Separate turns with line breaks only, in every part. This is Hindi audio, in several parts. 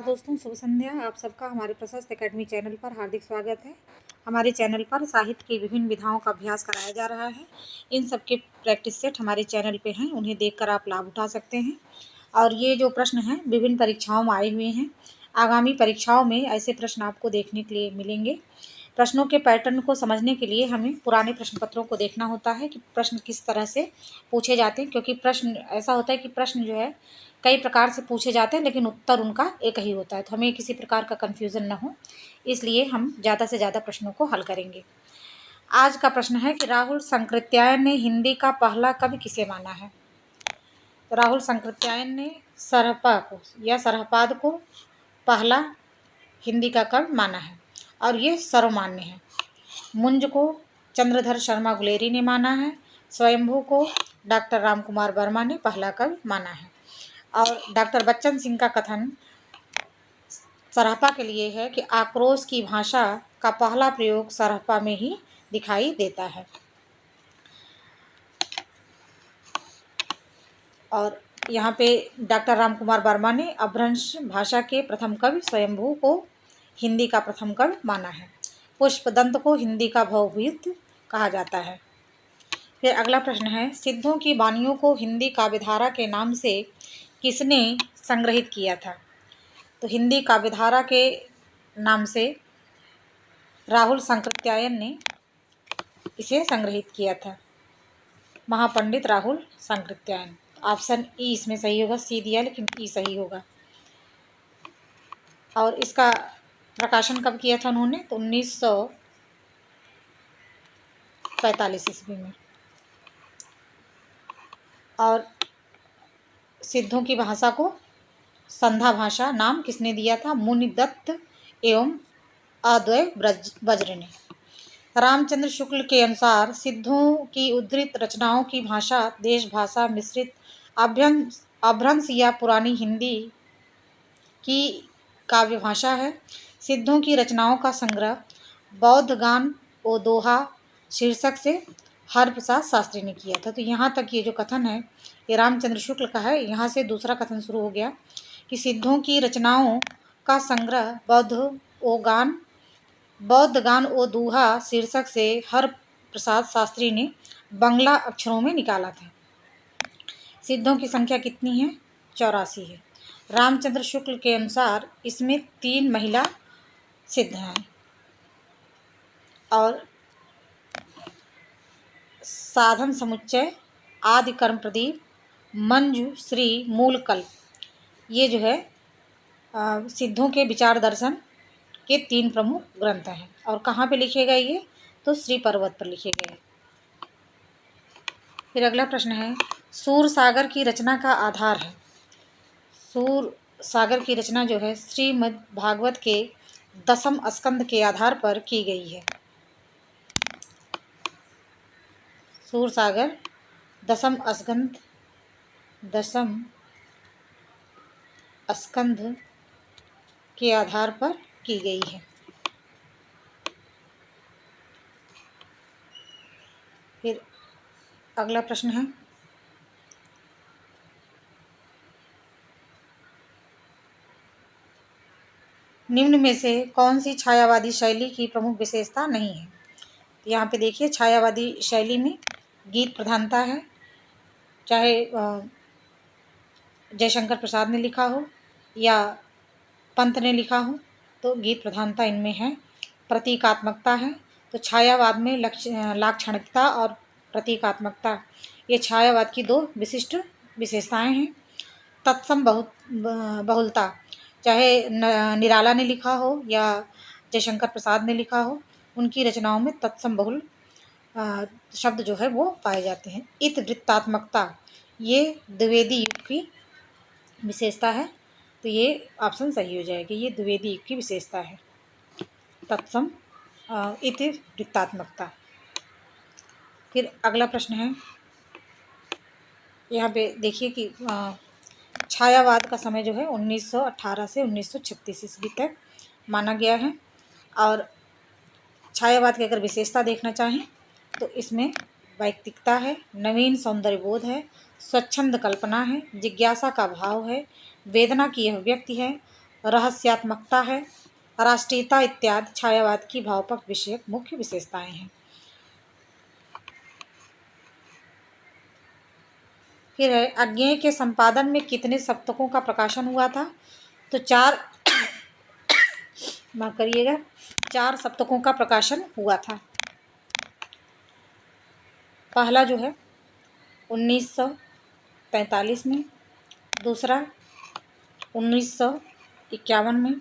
नमस्कार दोस्तों, शुभ संध्या। आप सबका हमारे प्रशस्त एकेडमी चैनल पर हार्दिक स्वागत है। हमारे चैनल पर साहित्य की विभिन्न विधाओं का अभ्यास कराया जा रहा है। इन सब के प्रैक्टिस सेट हमारे चैनल पे हैं, उन्हें देखकर आप लाभ उठा सकते हैं। और ये जो प्रश्न हैं विभिन्न परीक्षाओं में आए हुए हैं। आगामी परीक्षाओं में ऐसे प्रश्न आपको देखने के लिए मिलेंगे। प्रश्नों के पैटर्न को समझने के लिए हमें पुराने प्रश्न पत्रों को देखना होता है कि प्रश्न किस तरह से पूछे जाते हैं, क्योंकि प्रश्न ऐसा होता है कि प्रश्न जो है कई प्रकार से पूछे जाते हैं लेकिन उत्तर उनका एक ही होता है, तो हमें किसी प्रकार का कन्फ्यूज़न न हो, इसलिए हम ज़्यादा से ज़्यादा प्रश्नों को हल करेंगे। आज का प्रश्न है कि राहुल सांकृत्यायन ने हिंदी का पहला कवि किसे माना है। तो राहुल सांकृत्यायन ने सरहपा को या सरहपाद को पहला हिंदी का कवि माना है और ये सर्वमान्य है। मुंज को चंद्रधर शर्मा गुलेरी ने माना है। स्वयंभू को डॉक्टर राम कुमार वर्मा ने पहला कवि माना है। और डॉक्टर बच्चन सिंह का कथन सरहपा के लिए है कि आक्रोश की भाषा का पहला प्रयोग सरहपा में ही दिखाई देता है। और यहाँ पे डॉक्टर राम कुमार वर्मा ने अपभ्रंश भाषा के प्रथम कवि स्वयंभू को हिंदी का प्रथम कवि माना है। पुष्पदंत को हिंदी का भवभूत कहा जाता है। फिर अगला प्रश्न है, सिद्धों की वाणियों को हिंदी काव्यधारा के नाम से किसने संग्रहित किया था। तो हिंदी काव्यधारा के नाम से राहुल सांकृत्यायन ने इसे संग्रहित किया था, महापंडित राहुल सांकृत्यायन। ऑप्शन ई इसमें सही होगा, सी दिया लेकिन ई सही होगा। और इसका प्रकाशन कब किया था उन्होंने, तो 1945 ईस्वी में। और सिद्धों की भाषा को संधा भाषा नाम किसने दिया था, मुनिदत्त एवं अद्वय वज्र ने। रामचंद्र शुक्ल के अनुसार सिद्धों की उद्धृत रचनाओं की भाषा देश भाषा मिश्रित अभ्रंश या पुरानी हिंदी की काव्य भाषा है। सिद्धों की रचनाओं का संग्रह बौद्ध गान ओ दोहा शीर्षक से हरप्रसाद शास्त्री ने किया था। तो यहाँ तक ये जो कथन है ये रामचंद्र शुक्ल का है। यहाँ से दूसरा कथन शुरू हो गया कि सिद्धों की रचनाओं का संग्रह बौद्ध गान ओ दोहा शीर्षक से हरप्रसाद शास्त्री ने बंगला अक्षरों में निकाला था। सिद्धों की संख्या कितनी है, 84 है। रामचंद्र शुक्ल के अनुसार इसमें 3 महिला सिद्ध हैं। और साधन समुच्चय, आदि कर्म प्रदीप, मंजू श्री मूलकल्प, ये जो है सिद्धों के विचार दर्शन के 3 प्रमुख ग्रंथ हैं। और कहाँ पे लिखे गए ये, तो श्री पर्वत पर लिखे गए। फिर अगला प्रश्न है, सूर सागर की रचना का आधार है। सूर सागर की रचना जो है श्रीमद् भागवत के 10वें स्कंद के आधार पर की गई है। सूर सागर 10वें स्कंद के आधार पर की गई है। फिर अगला प्रश्न है, निम्न में से कौन सी छायावादी शैली की प्रमुख विशेषता नहीं है। यहाँ पे देखिए, छायावादी शैली में गीत प्रधानता है, चाहे जयशंकर प्रसाद ने लिखा हो या पंत ने लिखा हो, तो गीत प्रधानता इनमें है। प्रतीकात्मकता है, तो छायावाद में लाक्षणिकता और प्रतीकात्मकता, ये छायावाद की 2 विशिष्ट विशेषताएं हैं। तत्सम बहुलता, चाहे निराला ने लिखा हो या जयशंकर प्रसाद ने लिखा हो, उनकी रचनाओं में तत्सम बहुल शब्द जो है वो पाए जाते हैं। इतवृत्तात्मकता, ये द्विवेदी युग की विशेषता है, तो ये ऑप्शन सही हो जाएगी, ये द्विवेदी युग की विशेषता है, तत्सम इतवृत्तात्मकता। फिर अगला प्रश्न है, यहाँ पे देखिए कि छायावाद का समय जो है 1918 से 1936 ईस्वी तक माना गया है। और छायावाद की अगर विशेषता देखना चाहें तो इसमें वैयक्तिकता है, नवीन सौंदर्यबोध है, स्वच्छंद कल्पना है, जिज्ञासा का भाव है, वेदना की अभिव्यक्ति है, रहस्यात्मकता है, राष्ट्रीयता इत्यादि छायावाद की भावपक विषयक मुख्य विशेषताएं हैं। फिर है अज्ञेय के संपादन में कितने सप्तकों का प्रकाशन हुआ था? तो 4 माफ करिएगा 4 सप्तकों का प्रकाशन हुआ था। पहला जो है 1943 में, दूसरा 1951 में,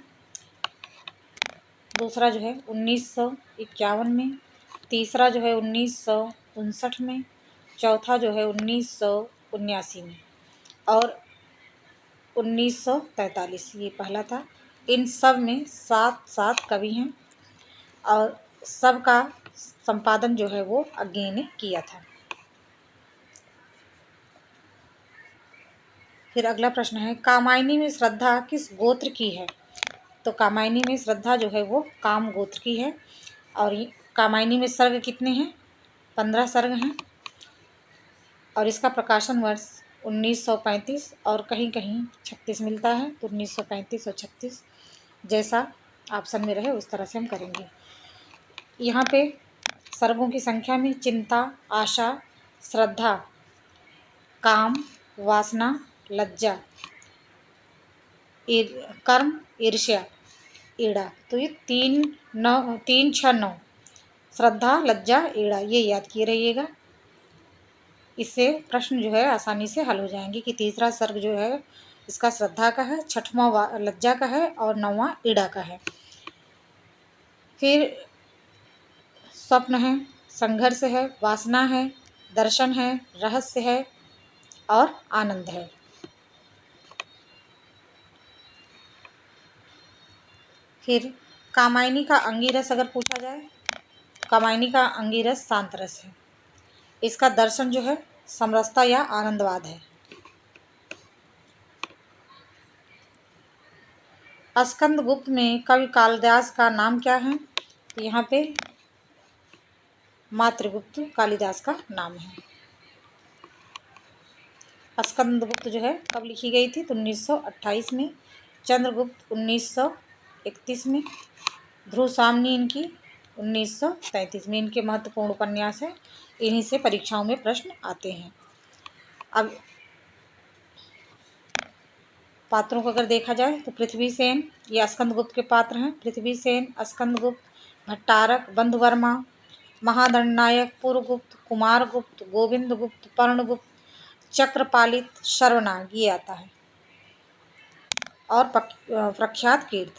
दूसरा जो है 1951 में, तीसरा जो है 1959 में, चौथा जो है 1979 में और 1943 ये पहला था। इन सब में 7 कवि हैं और सबका संपादन जो है वो अज्ञेय ने किया था। फिर अगला प्रश्न है कामायनी में श्रद्धा किस गोत्र की है? तो कामायनी में श्रद्धा जो है वो काम गोत्र की है और कामायनी में सर्ग कितने हैं? 15 सर्ग हैं और इसका प्रकाशन वर्ष 1935 और कहीं कहीं 36 मिलता है, तो 1935 और 36 जैसा ऑप्शन में रहे उस तरह से हम करेंगे। यहाँ पे सर्गों की संख्या में चिंता, आशा, श्रद्धा, काम, वासना, लज्जा, कर्म, ईर्ष्या, ईड़ा, तो ये 3 6 9 श्रद्धा, लज्जा, ईड़ा ये याद किए रहिएगा। इससे प्रश्न जो है आसानी से हल हो जाएंगे कि तीसरा सर्ग जो है इसका श्रद्धा का है, छठवां लज्जा का है और 9वां ईड़ा का है। फिर स्वप्न है, संघर्ष है, वासना है, दर्शन है, रहस्य है और आनंद है। फिर कामायनी का अंगिरस अगर पूछा जाए, कामायनी का अंगिरस शांत रस है। इसका दर्शन जो है समरसता या आनंदवाद है। स्कंदगुप्त में कवि कालिदास का नाम क्या है? तो यहाँ पे मातृगुप्त कालिदास का नाम है। स्कंदगुप्त जो है कब लिखी गई थी? तो 1928 में, चंद्रगुप्त 1931 में, ध्रुवसामनी इनकी 1933 में। इनके महत्वपूर्ण उपन्यास है, इन्हीं से परीक्षाओं में प्रश्न आते हैं। अब पात्रों को अगर देखा जाए तो पृथ्वीसेन ये स्कंदगुप्त के पात्र हैं। पृथ्वीसेन, स्कंदगुप्त, भट्टारक, बंधुवर्मा, महादंडनायक, पुरगुप्त, कुमारगुप्त, गोविंदगुप्त, पर्णगुप्त, चक्रपालित, सर्वनाग ये आता है और प्रख्यात कीर्त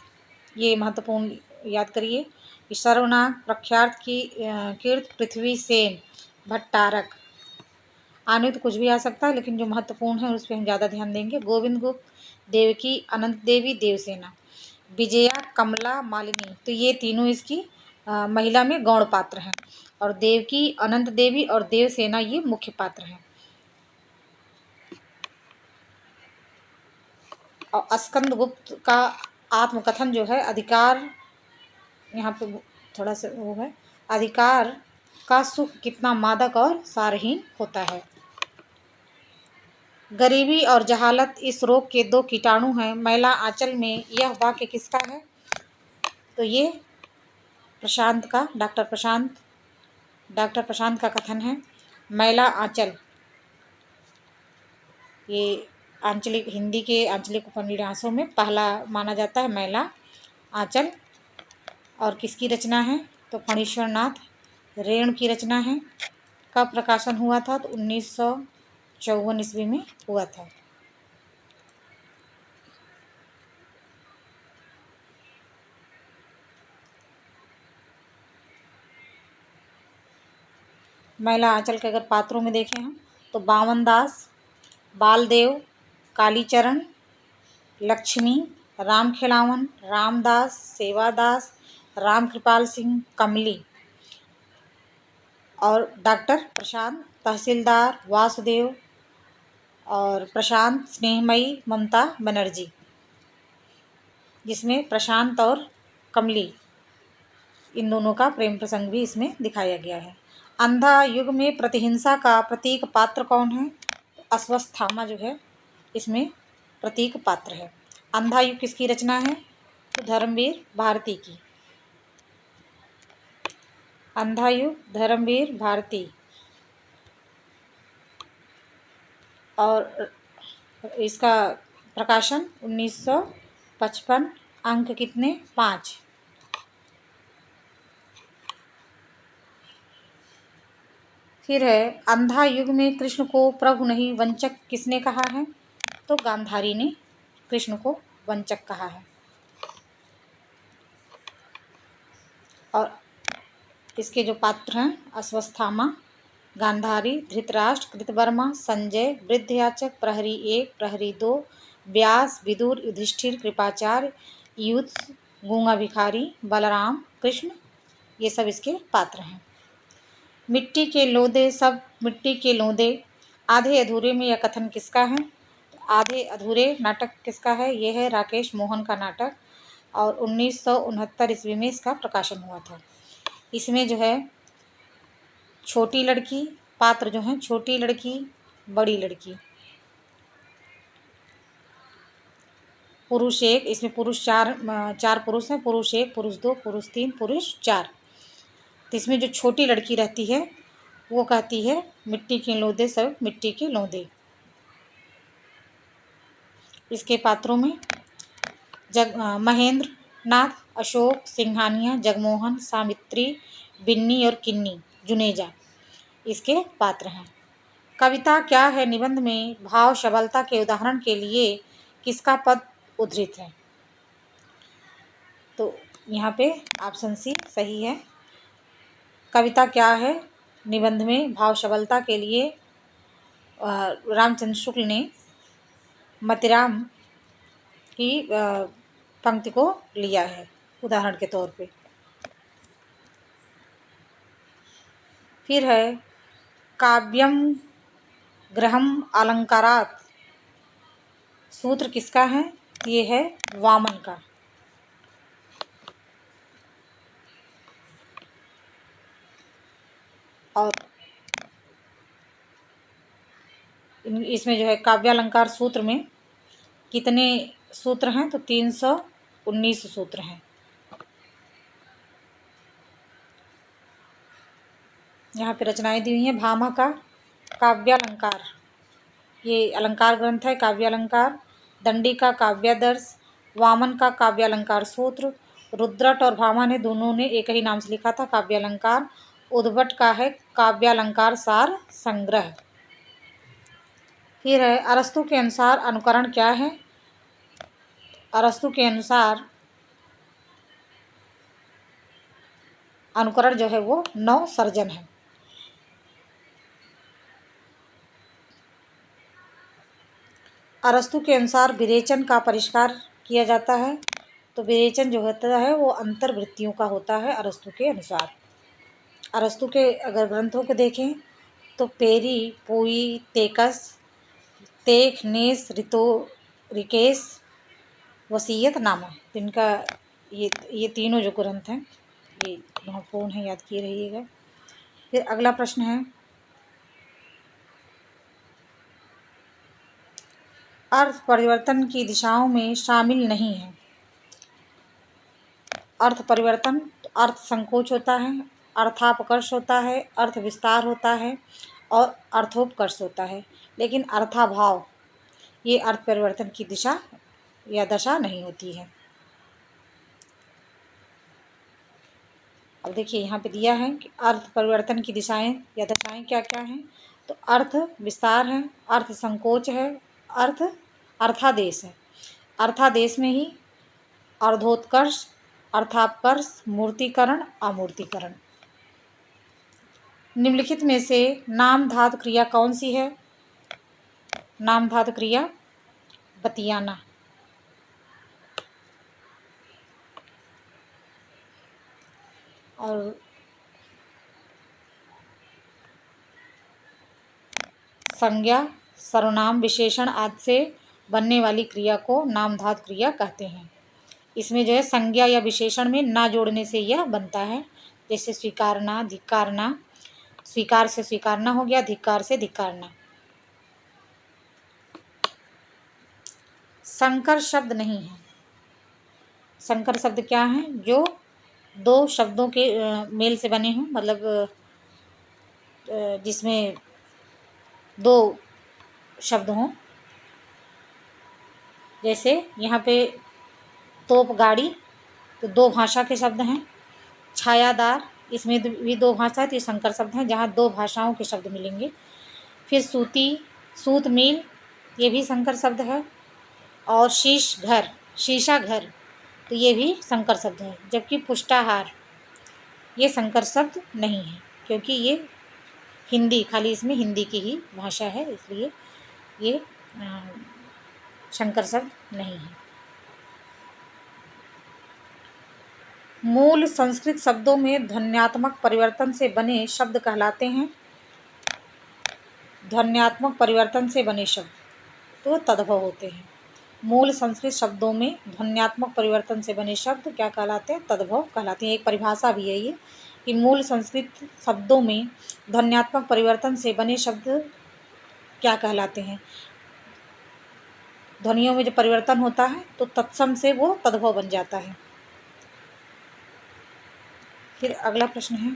ये महत्वपूर्ण याद करिए कि सर्वनाग, प्रख्यात की कीर्त, पृथ्वीसेन, भट्टारक, आने तो कुछ भी आ सकता है लेकिन जो महत्वपूर्ण है उस पर हम ज़्यादा ध्यान देंगे। गोविंदगुप्त, देवकी, अनंत देवी, देवसेना, विजया, कमला, मालिनी, तो ये तीनों इसकी महिला में गौण पात्र हैं और देवकी, अनंत देवी और देवसेना ये मुख्य पात्र हैं। और स्कंदगुप्त का आत्मकथन जो है अधिकार, यहाँ पे थोड़ा सा वो है, अधिकार का सुख कितना मादक और सारहीन होता है। गरीबी और जहालत इस रोग के 2 कीटाणु हैं। मैला आंचल में यह वाक्य किसका है? तो ये प्रशांत का, डॉक्टर प्रशांत का कथन है। मैला आंचल ये आंचलिक हिंदी के आंचलिक उपन्यासों में पहला माना जाता है मैला आंचल। और किसकी रचना है? तो फणीश्वर नाथ रेणु की रचना है। कब प्रकाशन हुआ था? तो 1954 ईस्वी में हुआ था। मैला आंचल के अगर पात्रों में देखें हम तो बावन दास, बालदेव, कालीचरण, लक्ष्मी, राम खिलावन, रामदास, सेवादास, राम कृपाल सिंह, कमली और डॉक्टर प्रशांत, तहसीलदार, वासुदेव और प्रशांत, स्नेहमयी, ममता बनर्जी, जिसमें प्रशांत और कमली इन दोनों का प्रेम प्रसंग भी इसमें दिखाया गया है। अंधा युग में प्रतिहिंसा का प्रतीक पात्र कौन है? अश्वत्थामा जो है इसमें प्रतीक पात्र है। अंधा युग किसकी रचना है? तो धर्मवीर भारती की। अंधा युग धर्मवीर भारती। और इसका प्रकाशन 1955। अंक कितने? 5। फिर है अंधा युग में कृष्ण को प्रभु नहीं वंचक किसने कहा है? तो गांधारी ने कृष्ण को वंचक कहा है। और इसके जो पात्र हैं अश्वत्थामा, गांधारी, धृतराष्ट्र, कृतवर्मा, संजय, वृद्धयाचक, प्रहरी 1, प्रहरी 2, व्यास, विदुर, युधिष्ठिर, कृपाचार्य, युत्स, गूंगा भिखारी, बलराम, कृष्ण, ये सब इसके पात्र हैं। मिट्टी के लोदे सब मिट्टी के लोदे आधे अधूरे में यह कथन किसका है? आधे अधूरे नाटक किसका है? यह है राकेश मोहन का नाटक और 1969 ईस्वी में इसका प्रकाशन हुआ था। इसमें जो है छोटी लड़की पात्र जो हैं, छोटी लड़की, बड़ी लड़की, पुरुष 1, इसमें पुरुष 4 पुरुष हैं, पुरुष 1, पुरुष 2, पुरुष 3, पुरुष 4। तो इसमें जो छोटी लड़की रहती है वो कहती है मिट्टी के लोदे सब मिट्टी के लोदे। इसके पात्रों में महेंद्र नाथ, अशोक, सिंघानिया, जगमोहन, सावित्री, बिन्नी और किन्नी, जुनेजा इसके पात्र हैं। कविता क्या है निबंध में भाव सबलता के उदाहरण के लिए किसका पद उद्धृत है? तो यहाँ पे ऑप्शन सी सही है। कविता क्या है निबंध में भाव सबलता के लिए रामचंद्र शुक्ल ने मतिराम की पंक्ति को लिया है उदाहरण के तौर पे। फिर है काव्यम ग्रहम अलंकारात् सूत्र किसका है? ये है वामन का। और इसमें जो है काव्यालंकार सूत्र में कितने सूत्र हैं? तो 319 सूत्र हैं। यहाँ पे रचनाएं दी हुई हैं। भामा का काव्यालंकार, ये अलंकार ग्रंथ है काव्यालंकार। दंडी का काव्यादर्श, वामन का काव्यालंकार सूत्र, रुद्रट और भामा ने दोनों ने एक ही नाम से लिखा था काव्यालंकार। उद्भट का है काव्यालंकार सार संग्रह। फिर है अरस्तु के अनुसार अनुकरण क्या है? अरस्तु के अनुसार अनुकरण जो है वो नव सर्जन है। अरस्तु के अनुसार विरेचन का परिष्कार किया जाता है। तो विरेचन जो होता है वो अंतर्वृत्तियों का होता है अरस्तु के अनुसार। अरस्तु के अगर ग्रंथों को देखें तो पेरी, पोई, तेकस, तेख, नेस, रितो, रिकेश, वसीयत नामा, इनका ये तीनों जो ग्रंथ हैं ये महत्वपूर्ण है, याद किए रहिएगा। फिर अगला प्रश्न है अर्थ परिवर्तन की दिशाओं में शामिल नहीं है। अर्थ परिवर्तन, अर्थ संकोच होता है, अर्थापकर्ष होता है, अर्थ विस्तार होता है और अर्थोपकर्ष होता है, लेकिन अर्थाभाव ये अर्थ परिवर्तन की दिशा या दशा नहीं होती है। अब देखिए यहाँ पे दिया है कि अर्थ परिवर्तन की दिशाएं या दशाएं क्या क्या हैं। तो अर्थ विस्तार है, अर्थ संकोच है, अर्थादेश है। अर्थादेश में ही अर्धोत्कर्ष, अर्थापकर्ष, मूर्तिकरण, अमूर्तिकरण। निम्नलिखित में से नाम धातु क्रिया कौन सी है? नाम धातु क्रिया बतियाना। और संज्ञा, सर्वनाम, विशेषण आदि से बनने वाली क्रिया को नाम धातु क्रिया कहते हैं। इसमें जो है संज्ञा या विशेषण में ना जोड़ने से यह बनता है। जैसे स्वीकारना, धिक्कारना, स्वीकार से स्वीकारना हो गया, धिक्कार से धिक्कारना। संकर शब्द नहीं है। संकर शब्द क्या हैं? जो दो शब्दों के मेल से बने हों, मतलब जिसमें दो शब्द हों। जैसे यहाँ पे तोप गाड़ी, तो दो भाषा के शब्द हैं। छायादार, इसमें भी दो भाषा है, तो ये संकर शब्द हैं जहाँ दो भाषाओं के शब्द मिलेंगे। फिर सूती, सूत मील, ये भी संकर शब्द है। और शीश घर, शीशा घर, तो ये भी संकर शब्द है। जबकि पुष्टाहार ये संकर शब्द नहीं है, क्योंकि ये हिंदी, खाली इसमें हिंदी की ही भाषा है, इसलिए ये संकर शब्द नहीं है। मूल संस्कृत शब्दों में ध्वन्यात्मक परिवर्तन से बने शब्द कहलाते हैं। ध्वन्यात्मक परिवर्तन से बने शब्द तो तद्भव होते हैं। मूल संस्कृत शब्दों में ध्वन्यात्मक परिवर्तन से बने शब्द क्या कहलाते हैं? तद्भव कहलाते हैं। एक परिभाषा भी है ये कि मूल संस्कृत शब्दों में ध्वन्यात्मक परिवर्तन से बने शब्द क्या कहलाते हैं? ध्वनियों में जो परिवर्तन होता है तो तत्सम से वो तद्भव बन जाता है। फिर अगला प्रश्न है,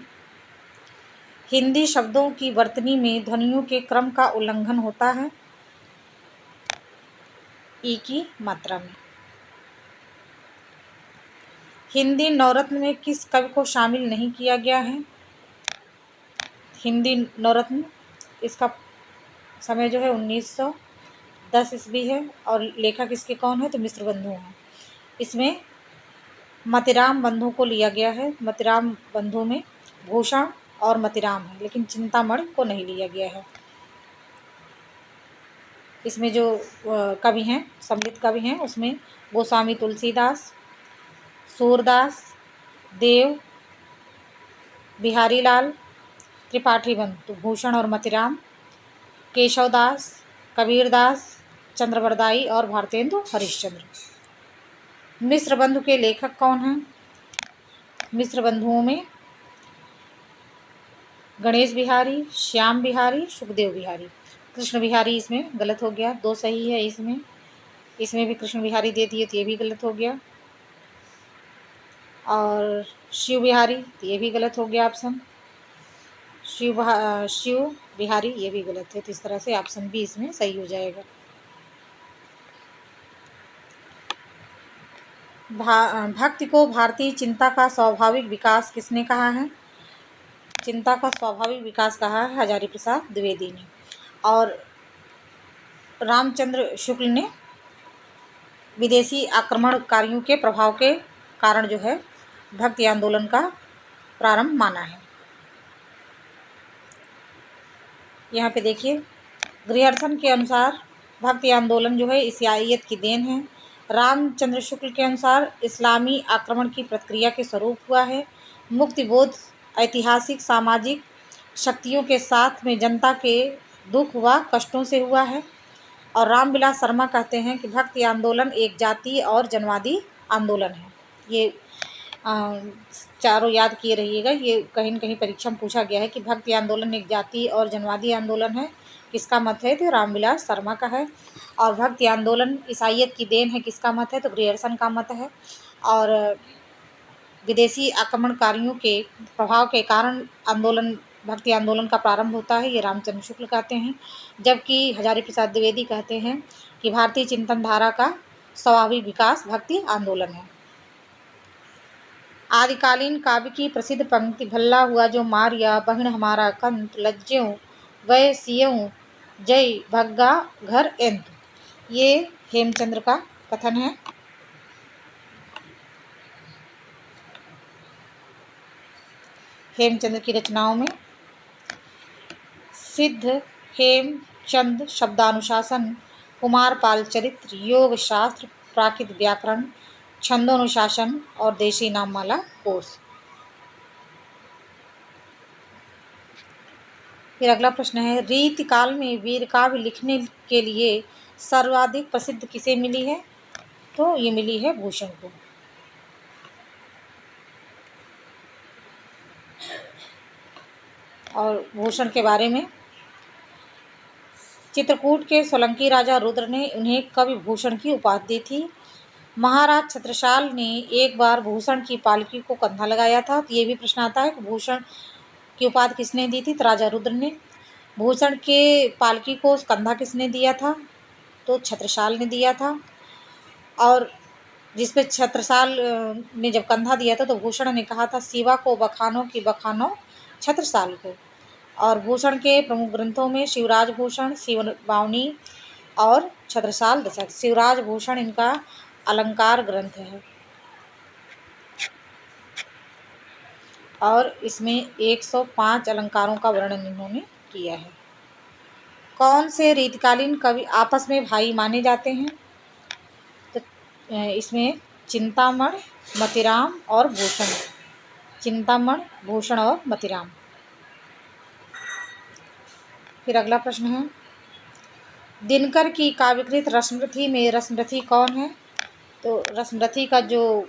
हिंदी शब्दों की वर्तनी में ध्वनियों के क्रम का उल्लंघन होता है। ई की मात्रा में। हिंदी नवरत्न में किस कवि को शामिल नहीं किया गया है? हिंदी नवरत्न, इसका समय जो है 1910 ईस्वी है और लेखक इसके कौन है? तो मिश्र बंधु हैं। इसमें मतिराम बंधु को लिया गया है। मतिराम बंधु में भूषण और मतिराम है, लेकिन चिंतामणि को नहीं लिया गया है। इसमें जो कवि हैं, सम्मिलित कवि हैं, उसमें गोस्वामी तुलसीदास, सूरदास, देव, बिहारी लाल, त्रिपाठी बंधु भूषण और मतिराम, केशवदास, कबीरदास, चंद्रवरदाई और भारतेंदु हरिश्चंद्र। मिश्र बंधु के लेखक कौन हैं? मिश्र बंधुओं में गणेश बिहारी, श्याम बिहारी, सुखदेव बिहारी। कृष्ण बिहारी इसमें गलत हो गया, दो सही है इसमें। इसमें भी कृष्ण बिहारी दे दिए तो ये भी गलत हो गया। और शिव बिहारी, तो ये भी गलत हो गया ऑप्शन। शिव बिहारी ये भी गलत है, तो इस तरह से ऑप्शन बी इसमें सही हो जाएगा। भक्ति को भारतीय चिंता का स्वाभाविक विकास किसने कहा है? चिंता का स्वाभाविक विकास कहा है हजारी प्रसाद द्विवेदी ने। और रामचंद्र शुक्ल ने विदेशी आक्रमणकारियों के प्रभाव के कारण जो है भक्ति आंदोलन का प्रारंभ माना है। यहाँ पे देखिए, ग्रियर्सन के अनुसार भक्ति आंदोलन जो है ईसाईयत की देन है। रामचंद्र शुक्ल के अनुसार इस्लामी आक्रमण की प्रतिक्रिया के स्वरूप हुआ है। मुक्तिबोध ऐतिहासिक सामाजिक शक्तियों के साथ में जनता के दुख व कष्टों से हुआ है। और रामविलास शर्मा कहते हैं कि भक्ति आंदोलन एक जातीय और जनवादी आंदोलन है। ये चारों याद किए रहिएगा, ये कहीं न कहीं परीक्षा में पूछा गया है कि भक्ति आंदोलन एक जातीय और जनवादी आंदोलन है, किसका मत है? तो रामविलास शर्मा का है। और भक्ति आंदोलन ईसाईयत की देन है, किसका मत है? तो ग्रियर्सन का मत है। और विदेशी आक्रमणकारियों के प्रभाव के कारण भक्ति आंदोलन का प्रारंभ होता है, ये रामचंद्र शुक्ल कहते हैं। जबकि हजारी प्रसाद द्विवेदी कहते हैं कि भारतीय चिंतन धारा का स्वाभाविक विकास भक्ति आंदोलन है। आदिकालीन काव्य की प्रसिद्ध पंक्ति, भल्ला हुआ जो मारिया बहन हमारा कंत, लज्ज्यों वै सियों जय भग्गा घर एंत, ये हेमचंद्र का कथन है। हेमचंद्र की रचनाओं में सिद्ध हेमचंद शब्दानुशासन, कुमारपाल चरित्र, योग शास्त्र, प्राकृत व्याकरण, छंदोनुशासन और देशी नाममाला कोश। फिर अगला प्रश्न है, रीति काल में वीर काव्य लिखने के लिए सर्वाधिक प्रसिद्ध किसे मिली है? तो ये मिली है भूषण को। और भूषण के बारे में चित्रकूट के सोलंकी राजा रुद्र ने उन्हें कवि भूषण की उपाधि दी थी। महाराज छत्रसाल ने एक बार भूषण की पालकी को कंधा लगाया था। तो ये भी प्रश्न आता है कि भूषण की उपाधि किसने दी थी? तो राजा रुद्र ने। भूषण के पालकी को कंधा किसने दिया था? तो छत्रसाल ने दिया था। और जिस पे छत्रसाल ने जब कंधा दिया था तो भूषण ने कहा था, शिवा को बखानो की बखानो छत्रसाल को। और भूषण के प्रमुख ग्रंथों में शिवराज भूषण, शिवबावनी और छत्रसाल दशक। शिवराज भूषण इनका अलंकार ग्रंथ है और इसमें 105 अलंकारों का वर्णन इन्होंने किया है। कौन से रीतिकालीन कवि आपस में भाई माने जाते हैं? तो इसमें चिंतामण, मतिराम और भूषण। चिंतामण, भूषण और मतिराम। फिर अगला प्रश्न है, दिनकर की काव्यकृत रश्मरथी में रश्मरथी कौन है? तो रश्मरथी का जो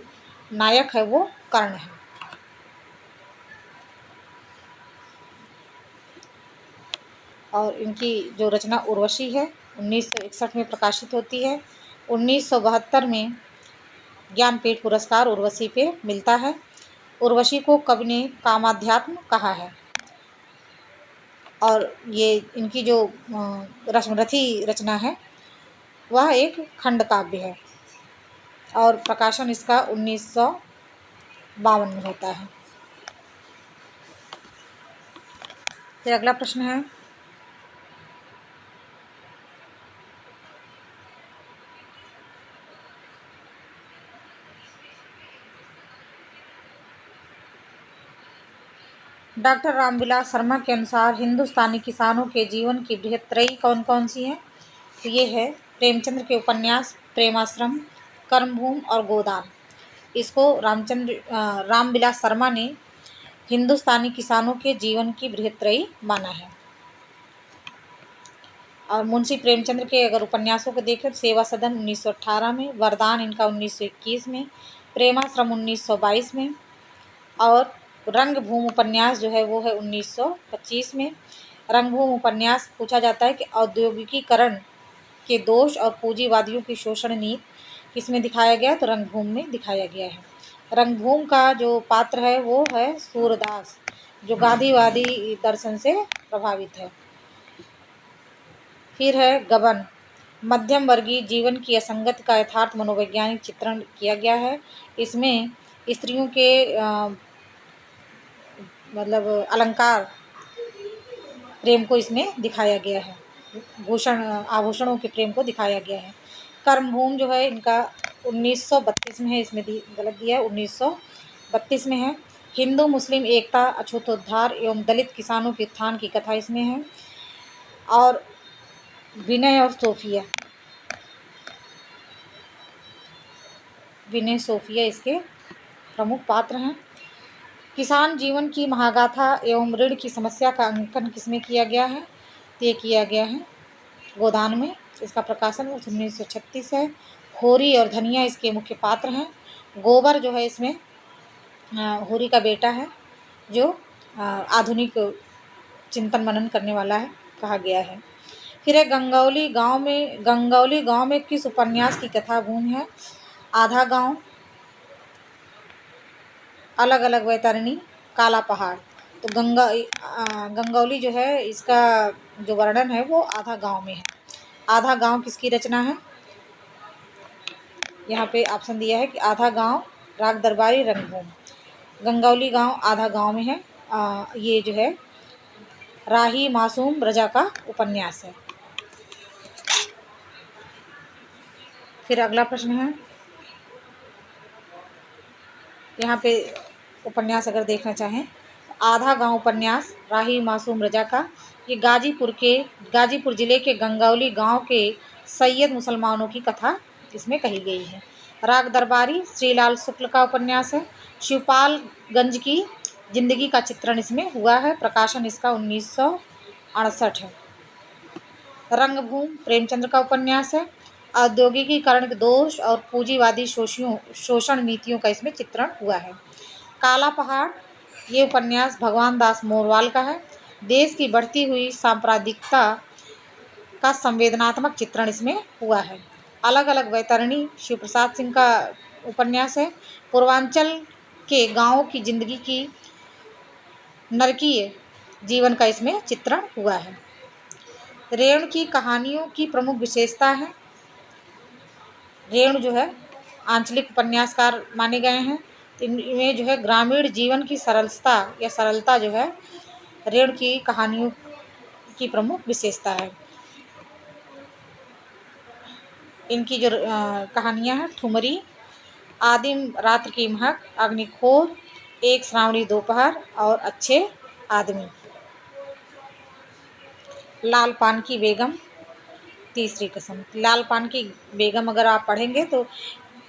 नायक है वो कर्ण है। और इनकी जो रचना उर्वशी है 1961 में प्रकाशित होती है। 1972 में ज्ञानपीठ पुरस्कार उर्वशी पे मिलता है। उर्वशी को कवि ने कामाध्यात्म कहा है। और ये इनकी जो रश्मरथी रचना है वह एक खंड काव्य है और प्रकाशन इसका 1952 में होता है। फिर अगला प्रश्न है, डॉक्टर रामविलास शर्मा के अनुसार हिंदुस्तानी किसानों के जीवन की बृहत्त्रयी कौन कौन सी है? तो ये है प्रेमचंद्र के उपन्यास प्रेमाश्रम, कर्मभूमि और गोदान। इसको रामविलास शर्मा ने हिंदुस्तानी किसानों के जीवन की बृहत्त्रयी माना है। और मुंशी प्रेमचंद्र के अगर उपन्यासों को देखें तो सेवा सदन 1918 में, वरदान इनका 1921 में, प्रेमाश्रम 1922 में और रंगभूमि उपन्यास जो है वो है 1925 में। रंगभूमि उपन्यास पूछा जाता है कि औद्योगिकीकरण के दोष और पूंजीवादियों की शोषण नीति किसमें दिखाया गया? तो रंगभूमि में दिखाया गया है। रंगभूमि का जो पात्र है वो है सूरदास, जो गांधीवादी दर्शन से प्रभावित है। फिर है गबन, मध्यम वर्गीय जीवन की असंगति का यथार्थ मनोवैज्ञानिक चित्रण किया गया है। इसमें स्त्रियों के मतलब अलंकार प्रेम को इसमें दिखाया गया है, भूषण आभूषणों के प्रेम को दिखाया गया है। कर्मभूमि जो है इनका 1932 में है, इसमें गलत दिया है, 1932 में है। हिंदू मुस्लिम एकता, अछूतोद्धार एवं दलित किसानों के उत्थान की कथा इसमें है। और विनय और सोफिया, विनय सोफिया इसके प्रमुख पात्र हैं। किसान जीवन की महागाथा एवं ऋण की समस्या का अंकन किसमें किया गया है? ये किया गया है गोदान में। इसका प्रकाशन 1936 है। होरी और धनिया इसके मुख्य पात्र हैं। गोबर जो है इसमें होरी का बेटा है जो आधुनिक चिंतन मनन करने वाला है कहा गया है। फिर है गंगौली गांव में किस उपन्यास की कथा भूमि है? आधा गांव, अलग अलग वैतरणी, काला पहाड़। तो गंगौली जो है इसका जो वर्णन है वो आधा गांव में है। आधा गांव किसकी रचना है? यहाँ पे ऑप्शन दिया है कि आधा गांव राग दरबारी रंगभूमि। गंगौली गांव आधा गांव में है। ये जो है राही मासूम रजा का उपन्यास है। फिर अगला प्रश्न है, यहाँ पे उपन्यास अगर देखना चाहें, आधा गांव उपन्यास राही मासूम रजा का, ये गाजीपुर जिले के गंगौली गांव के सैयद मुसलमानों की कथा इसमें कही गई है। राग दरबारी श्रीलाल शुक्ल का उपन्यास है। शिवपालगंज की जिंदगी का चित्रण इसमें हुआ है। प्रकाशन इसका 1968 है। रंगभूमि प्रेमचंद्र का उपन्यास है। औद्योगिकीकरण के दोष और पूंजीवादी शोषण नीतियों का इसमें चित्रण हुआ है। काला पहाड़ ये उपन्यास भगवान दास मोरवाल का है। देश की बढ़ती हुई सांप्रदायिकता का संवेदनात्मक चित्रण इसमें हुआ है। अलग अलग वैतरणी शिव प्रसाद सिंह का उपन्यास है। पूर्वांचल के गाँव की जिंदगी की नरकीय जीवन का इसमें चित्रण हुआ है। रेणु की कहानियों की प्रमुख विशेषता है, रेणु जो है आंचलिक उपन्यासकार माने गए हैं। इनमें जो है ग्रामीण जीवन की सरलता जो है रेणु की कहानियों की प्रमुख विशेषता है। इनकी जो कहानियां हैं, ठुमरी, आदिम रात्र की महक, अग्निखोर, एक श्रावणी दोपहर और अच्छे आदमी, लाल पान की बेगम, तीसरी कसम। लाल पान की बेगम अगर आप पढ़ेंगे तो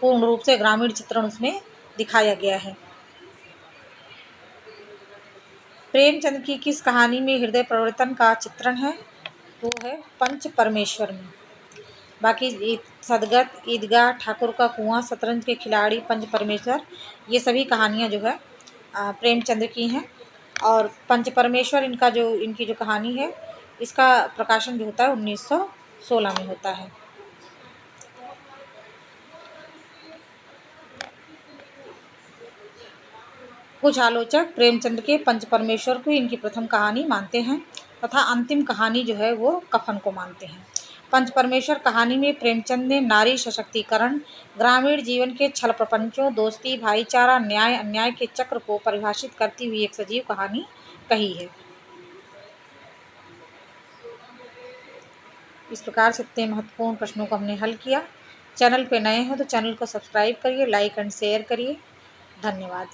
पूर्ण रूप से ग्रामीण चित्रण उसमें दिखाया गया है। प्रेमचंद की किस कहानी में हृदय परिवर्तन का चित्रण है? वो है पंच परमेश्वर में। बाकी सदगत, ईदगाह, ठाकुर का कुआं, शतरंज के खिलाड़ी, पंच परमेश्वर, ये सभी कहानियाँ जो है प्रेमचंद की हैं। और पंच परमेश्वर इनकी जो कहानी है, इसका प्रकाशन जो होता है 1916 में होता है। कुछ आलोचक प्रेमचंद के पंच परमेश्वर को इनकी प्रथम कहानी मानते हैं तथा अंतिम कहानी जो है वो कफन को मानते हैं। पंच परमेश्वर कहानी में प्रेमचंद ने नारी सशक्तिकरण, ग्रामीण जीवन के छल प्रपंचों, दोस्ती, भाईचारा, न्याय अन्याय के चक्र को परिभाषित करती हुई एक सजीव कहानी कही है। इस प्रकार से इतने महत्वपूर्ण प्रश्नों को हमने हल किया। चैनल पे नए हो तो चैनल को सब्सक्राइब करिए, लाइक एंड शेयर करिए। धन्यवाद।